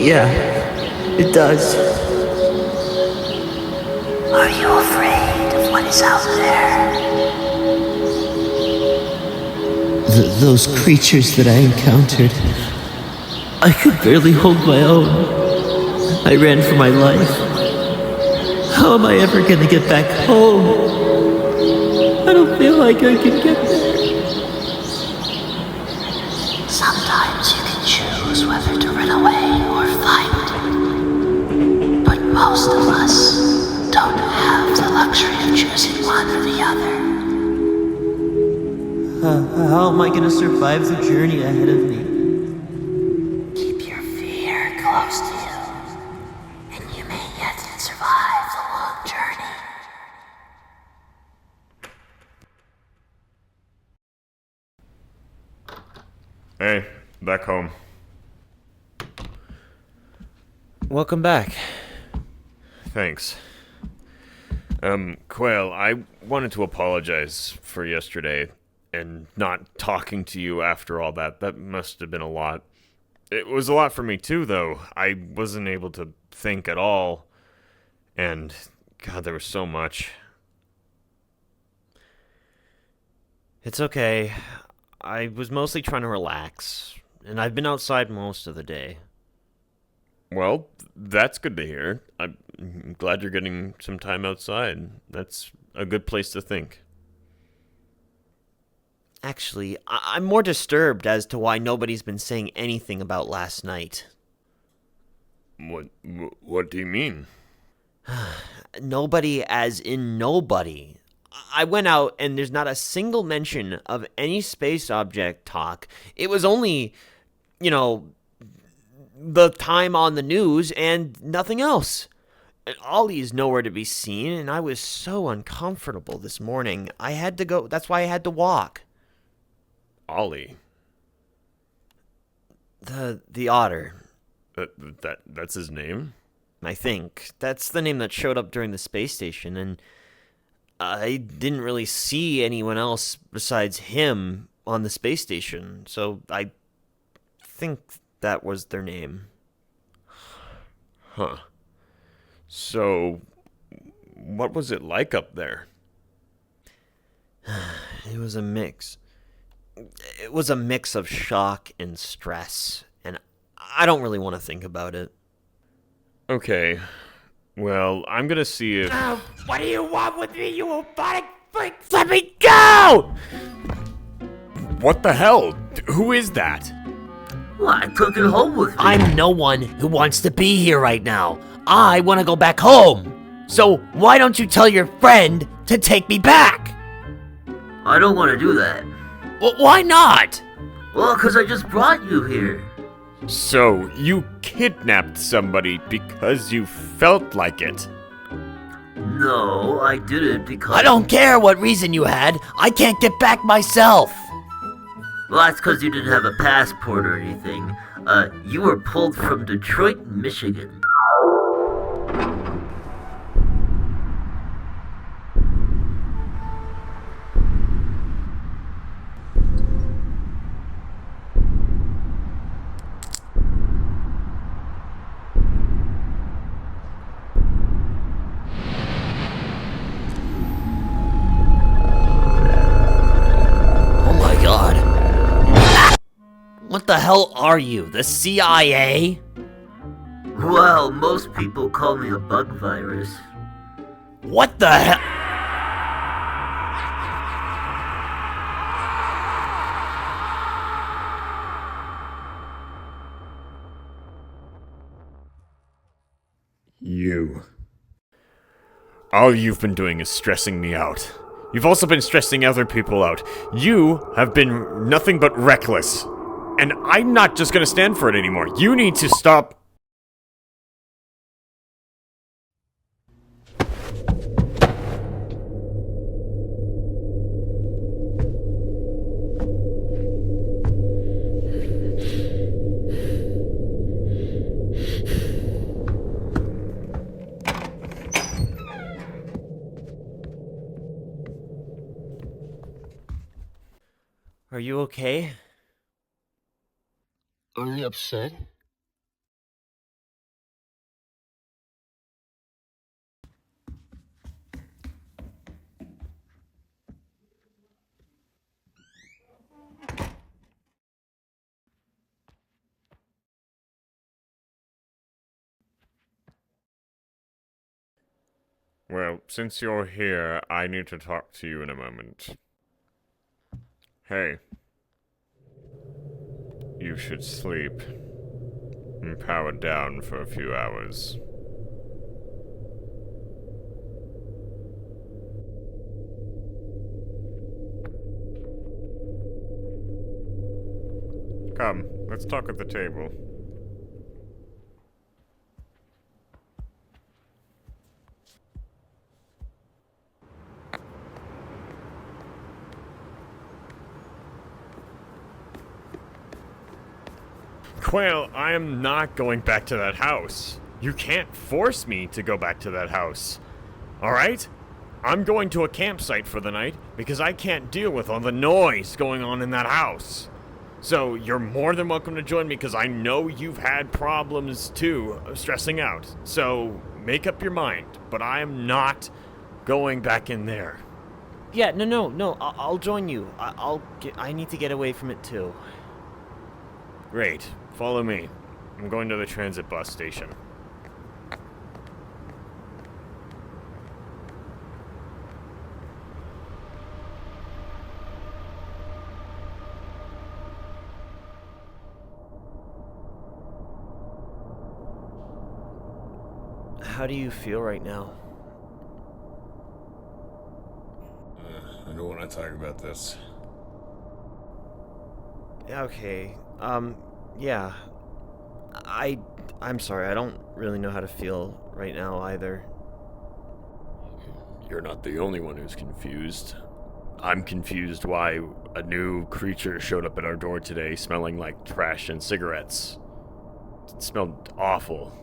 Yeah, it does. Are you afraid of what is out there? Those creatures that I encountered, I could barely hold my own. I ran for my life. How am I ever gonna get back home? I don't feel like I can get there. Sometimes you can choose whether to run away or fight. But most of us don't have the luxury of choosing one or the other. How am I gonna survive the journey ahead of me? Keep your fear close to you, and you may yet survive the long journey. Hey, back home. Welcome back. Thanks. Quail, I wanted to apologize for yesterday and not talking to you after all that. That must have been a lot. It was a lot for me too, though. I wasn't able to think at all. And, God, there was so much. It's okay. I was mostly trying to relax, and I've been outside most of the day. Well, that's good to hear. I'm glad you're getting some time outside. That's a good place to think. Actually, I'm more disturbed as to why nobody's been saying anything about last night. What do you mean? Nobody as in nobody. I went out and there's not a single mention of any space object talk. It was only, the time on the news and nothing else. And Ollie's nowhere to be seen, and I was so uncomfortable this morning. I had to go. That's why I had to walk. Ollie. The otter, That's his name? I think. That's the name that showed up during the space station, and I didn't really see anyone else besides him on the space station, so I think that was their name. Huh. So, what was it like up there? It was a mix. It was a mix of shock and stress, and I don't really want to think about it. Okay. Well, I'm gonna see if... What do you want with me, you robotic freak? Let me go! What the hell? Who is that? Well, I took it home with me. I'm no one who wants to be here right now. I want to go back home. So why don't you tell your friend to take me back? I don't want to do that. Well, why not? Well, because I just brought you here. So, you kidnapped somebody because you felt like it. No, I did it because... I don't care what reason you had. I can't get back myself. Well, that's because you didn't have a passport or anything. You were pulled from Detroit, Michigan. What the hell are you, the CIA? Well, most people call me a bug virus. What the hell? You. All you've been doing is stressing me out. You've also been stressing other people out. You have been nothing but reckless. And I'm not just gonna stand for it anymore. You need to stop. Are you okay? Are you upset? Well, since you're here, I need to talk to you in a moment. Hey. You should sleep. And power down for a few hours. Come, let's talk at the table. Quail, I am not going back to that house. You can't force me to go back to that house. Alright? I'm going to a campsite for the night because I can't deal with all the noise going on in that house. So you're more than welcome to join me because I know you've had problems too, stressing out. So make up your mind, but I am not going back in there. Yeah, no. I'll join you. I need to get away from it too. Great. Follow me. I'm going to the transit bus station. How do you feel right now? I don't want to talk about this. Okay, yeah. I'm sorry, I don't really know how to feel right now either. You're not the only one who's confused. I'm confused why a new creature showed up at our door today smelling like trash and cigarettes. It smelled awful.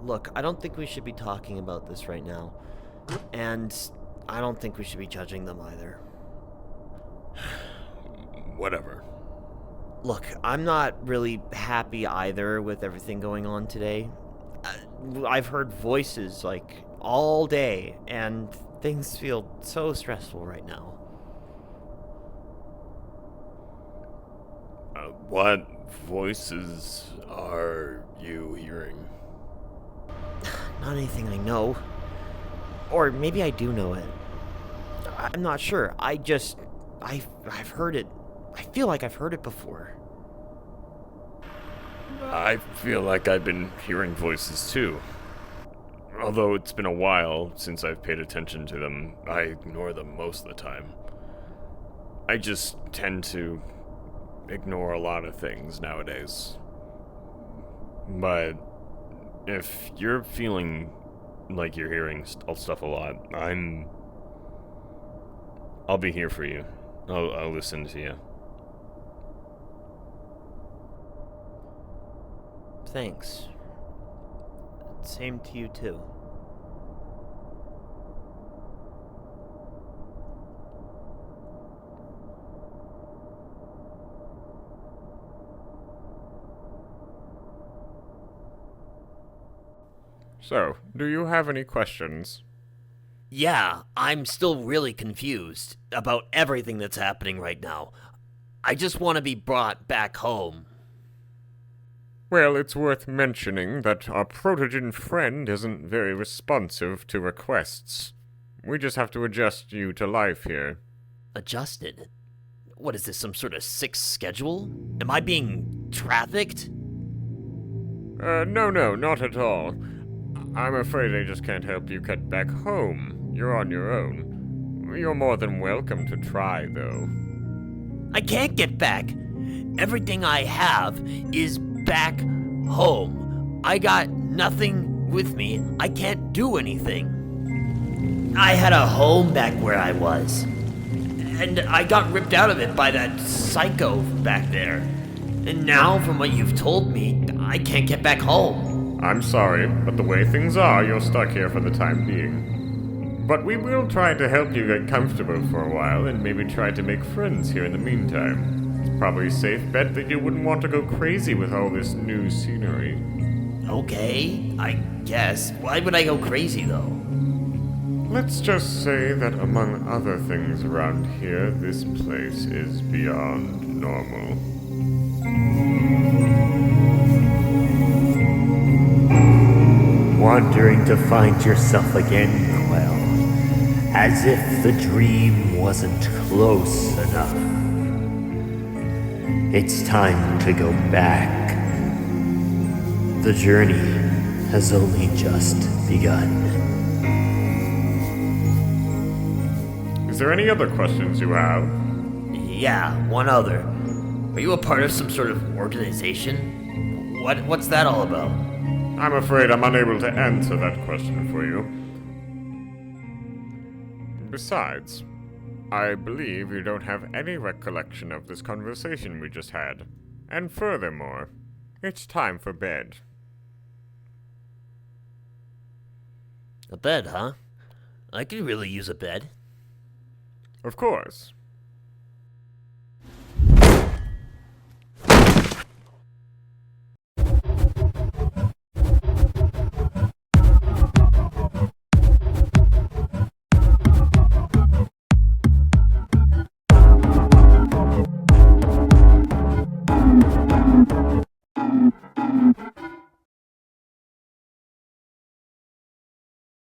Look, I don't think we should be talking about this right now. And I don't think we should be judging them either. Whatever. Look, I'm not really happy either with everything going on today. I've heard voices, like, all day, and things feel so stressful right now. What voices are you hearing? Not anything I know. Or maybe I do know it. I'm not sure. I've heard it. I feel like I've heard it before. I feel like I've been hearing voices too. Although it's been a while since I've paid attention to them, I ignore them most of the time. I just tend to ignore a lot of things nowadays. But if you're feeling like you're hearing stuff a lot, I'll be here for you. I'll listen to you. Thanks. Same to you too. So, do you have any questions? Yeah, I'm still really confused about everything that's happening right now. I just want to be brought back home. Well, it's worth mentioning that our protogen friend isn't very responsive to requests. We just have to adjust you to life here. Adjusted? What is this, some sort of sick schedule? Am I being trafficked? No, not at all. I'm afraid I just can't help you get back home. You're on your own. You're more than welcome to try, though. I can't get back. Everything I have is back home. I got nothing with me. I can't do anything. I had a home back where I was. And I got ripped out of it by that psycho back there. And now, from what you've told me, I can't get back home. I'm sorry, but the way things are, you're stuck here for the time being. But we will try to help you get comfortable for a while and maybe try to make friends here in the meantime. It's probably a safe bet that you wouldn't want to go crazy with all this new scenery. Okay, I guess. Why would I go crazy, though? Let's just say that among other things around here, this place is beyond normal. wandering to find yourself again, Quell. As if the dream wasn't close enough. It's time to go back. The journey has only just begun. Is there any other questions you have? Yeah, one other. Are you a part of some sort of organization? What's that all about? I'm afraid I'm unable to answer that question for you. Besides, I believe you don't have any recollection of this conversation we just had. And furthermore, it's time for bed. A bed, huh? I could really use a bed. Of course.